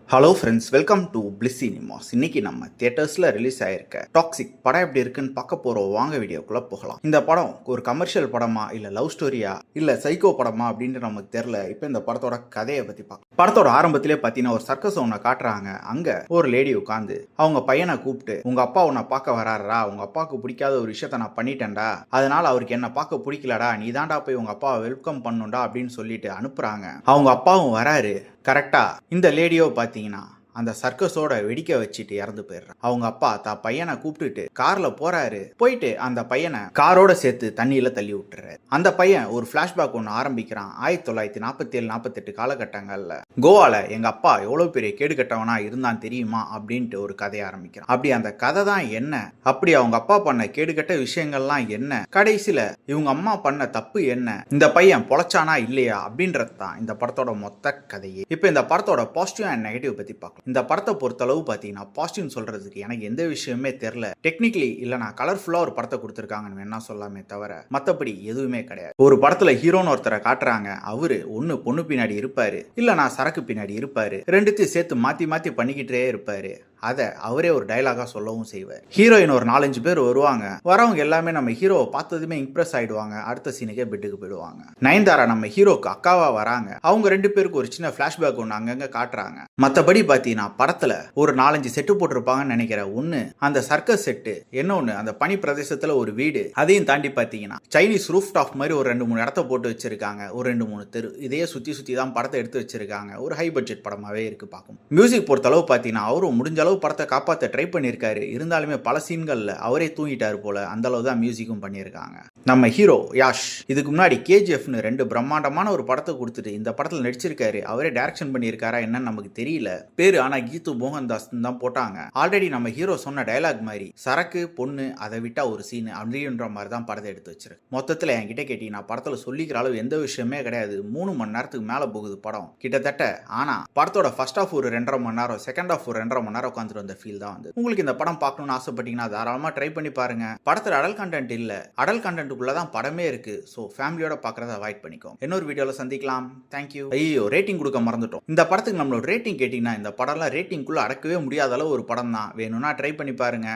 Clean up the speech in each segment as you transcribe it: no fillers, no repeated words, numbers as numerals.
Hello friends, welcome to bliss cinemas. இன்னைக்கு நம்ம தியேட்டர்ஸில் release ஆயிருக்க டாக்ஸிக் படம் எப்படி இருக்குன்னு பார்க்க போகிறோம். வாங்க வீடியோக்குள்ளே போகலாம். இந்த படம் ஒரு கமர்ஷியல் படமா இல்லை லவ் ஸ்டோரியா இல்லை சைக்கோ படமா அப்படின்ட்டு நமக்கு தெரியல. இப்போ இந்த படத்தோட கதையை பற்றி பார்க்கலாம். படத்தோட ஆரம்பத்திலே பார்த்தீங்கன்னா ஒரு சர்க்கஸ் ஒன்றை காட்டுறாங்க. அங்கே ஒரு லேடி உட்காந்து அவங்க பையனை கூப்பிட்டு, உங்கள் அப்பா உன்னை பார்க்க வராரா, உங்கள் அப்பாவுக்கு பிடிக்காத ஒரு விஷயத்த நான் பண்ணிட்டேன்டா, அதனால அவருக்கு என்ன பார்க்க பிடிக்கலடா, நீ தாண்டா போய் உங்கள் அப்பாவை வெல்கம் பண்ணுண்டா அப்படின்னு சொல்லிட்டு அனுப்புகிறாங்க. அவங்க அப்பாவும் வராரு. கரெக்டா இந்த லேடியோ பார்த்தீங்கன்னா அந்த சர்க்கஸோட வெடிக்க வச்சுட்டு இறந்து போயிடுறான். அவங்க அப்பா தான் பையனை கூப்பிட்டுட்டு கார்ல போறாரு. போயிட்டு அந்த பையனை காரோட சேர்த்து தண்ணியில தள்ளி விட்டுறாரு. அந்த பையன் ஒரு பிளாஷ்பேக் ஒன்று ஆரம்பிக்கிறான். 1947-48 காலகட்டங்கள்ல கோவால எங்க அப்பா எவ்வளவு பெரிய கேடு கட்டவனா இருந்தான் தெரியுமா அப்படின்ட்டு ஒரு கதையை ஆரம்பிக்கிறான். அப்படி அந்த கதை தான் என்ன, அப்படி அவங்க அப்பா பண்ண கேடுகட்ட விஷயங்கள்லாம் என்ன, கடைசியில இவங்க அம்மா பண்ண தப்பு என்ன, இந்த பையன் பொழைச்சானா இல்லையா அப்படின்றது தான் இந்த படத்தோட மொத்த கதையே. இப்போ இந்த படத்தோட பாசிட்டிவ் அண்ட் நெகட்டிவ் பத்தி பார்க்கலாம். இந்த படத்தை பொறுத்தளவு பார்த்தீங்கன்னா பாசிட்டிவ் சொல்றதுக்கு எனக்கு எந்த விஷயமே தெரியல. டெக்னிக்கலி இல்லைனா கலர்ஃபுல்லா ஒரு படத்தை கொடுத்துருக்காங்கன்னு என்ன சொல்லாமே தவிர மற்றபடி எதுவுமே கிடையாது. ஒரு படத்துல ஹீரோன்னு ஒருத்தரை காட்டுறாங்க. அவரு ஒன்னு பொண்ணு பின்னாடி இருப்பாரு, இல்லைனா சரக்கு பின்னாடி இருப்பாரு. ரெண்டுத்தையும் சேர்த்து மாத்தி மாத்தி பண்ணிக்கிட்டே இருப்பாரு. அதை அவரே ஒரு டைலாகா சொல்லவும் செய்வார். ஹீரோயின் ஒரு 4-5 பேர் வருவாங்க. வரவங்க எல்லாமே நம்ம ஹீரோவை பார்த்ததுமே இம்ப்ரெஸ் ஆயிடுவாங்க. அடுத்த சீனுக்கே பெட்டுக்கு போயிடுவாங்க. நயன்தாரா நம்ம ஹீரோக்கு அக்காவா வராங்க. அவங்க 2 பேருக்கு ஒரு சின்ன பிளாஷ்பேக் ஒன்று அங்கங்க காட்டுறாங்க. மற்றபடி பார்த்தீங்கன்னா படத்துல ஒரு 4-5 செட்டு போட்டிருப்பாங்கன்னு நினைக்கிற ஒண்ணு அந்த சர்க்கஸ் செட்டு, இன்னொன்னு அந்த பனி பிரதேசத்துல ஒரு வீடு, அதையும் தாண்டி பார்த்தீங்கன்னா சைனீஸ் ரூஃப் டாப் மாதிரி ஒரு 2-3 இடத்த போட்டு வச்சிருக்காங்க. ஒரு 2-3 தெரு, இதையே சுத்தி சுத்தி தான் படத்தை எடுத்து வச்சிருக்காங்க. ஒரு ஹை பட்ஜெட் படமாவே இருக்கு பார்க்கும். மியூசிக் பொறுத்தளவு பார்த்தீங்கன்னா அவரும் முடிஞ்ச படத்தை காப்பாற்ற ட்ரை பண்ணியிருக்காரு. இருந்தாலுமே பல சீன்கள்ல அவரே தூங்கிட்டாரு போல. அந்த அளவு தான் மியூசிக்கும் பண்ணியிருக்காங்க. நம்ம ஹீரோ யாஷ் இதுக்கு முன்னாடி கேஜிஎஃப்னு 2 பிரம்மாண்டமான ஒரு படத்தை கொடுத்துட்டு இந்த படத்தில் நடிச்சிருக்காரு. அவரே டைரக்ஷன் பண்ணியிருக்காரா என்னன்னு நமக்கு தெரியல பேரு. ஆனா கீது மோகன்தாஸ் தான் போட்டாங்க. ஆல்ரெடி நம்ம ஹீரோ சொன்ன டைலாக் மாதிரி சரக்கு பொண்ணு அதை விட்டா ஒரு சீன் அப்படின்ற மாதிரி தான் படத்தை எடுத்து வச்சிருக்கு. மொத்தத்தில் என்கிட்ட கேட்டீங்கன்னா படத்தில் சொல்லிக்கிற அளவு எந்த விஷயமே கிடையாது. 3 மணி நேரத்துக்கு மேல போகுது படம் கிட்டத்தட்ட. ஆனா படத்தோட ஃபர்ஸ்ட் ஹாஃப் ஒரு 2.5 மணி நேரம், செகண்ட் ஹாஃப் ஒரு 2.5 மணி நேரம் உட்காந்து அந்த ஃபீல் தான் வந்து. உங்களுக்கு இந்த படம் பார்க்கணும்னு ஆசைப்பட்டீங்கன்னா தாராளமா ட்ரை பண்ணி பாருங்க. படத்துல அடல் கண்டென்ட் இல்ல, அடல் கண்டென்ட்டுக்குள்ள தான் படமே இருக்கு. சோ ஃபேமிலியோட பார்க்கறத அவாய்ட் பண்ணிக்கோ. இன்னொரு வீடியோல சந்திக்கலாம். தேங்க்யூ. ஐயோ, ரேட்டிங் கொடுக்க மறந்துட்டோம். இந்த படத்துக்கு நம்மளோட ரேட்டிங் கேட்டீங்கன்னா இந்த படம்லாம் ரேட்டிங்குள்ள அடக்கவே முடியாத அளவு ஒரு படம் தான். வேணும்னா ட்ரை பண்ணி பாருங்க.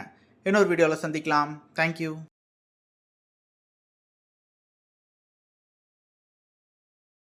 இன்னொரு வீடியோல சந்திக்கலாம். தேங்க்யூ.